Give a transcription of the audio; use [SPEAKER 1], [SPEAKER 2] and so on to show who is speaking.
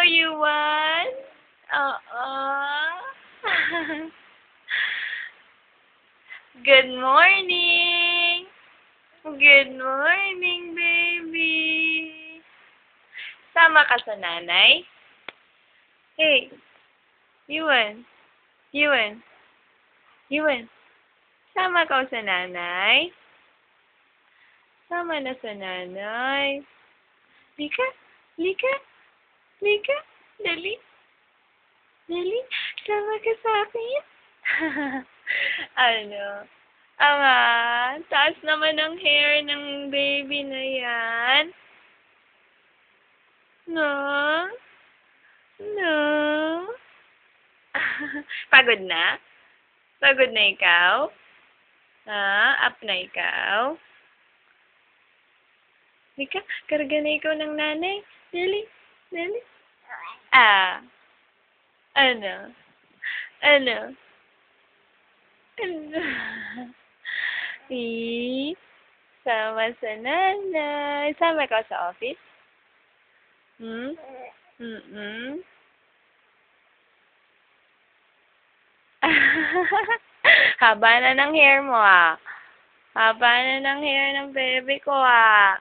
[SPEAKER 1] Yuan? Oo. Good morning! Good morning, baby! Sama ka sa nanay? Hey, Yuan. Yuan. Yuan. Sama ka sa nanay? Sama na sa nanay. Lika. Lika. Lika. Dali. Dali. Sama ka sa akin. Ano? Taas naman ang hair ng baby na yan. No? No? Pagod na? Pagod na ikaw? Ha? Up na ikaw? Lika, karga na ikaw ng nanay. Dali. Dali. Ano? Ano? Ano? Sama sa nanay. Sama ka sa office? Hmm? Mm-mm. Haba na ng hair mo, ah. Haba na ng hair ng bebe ko, ah.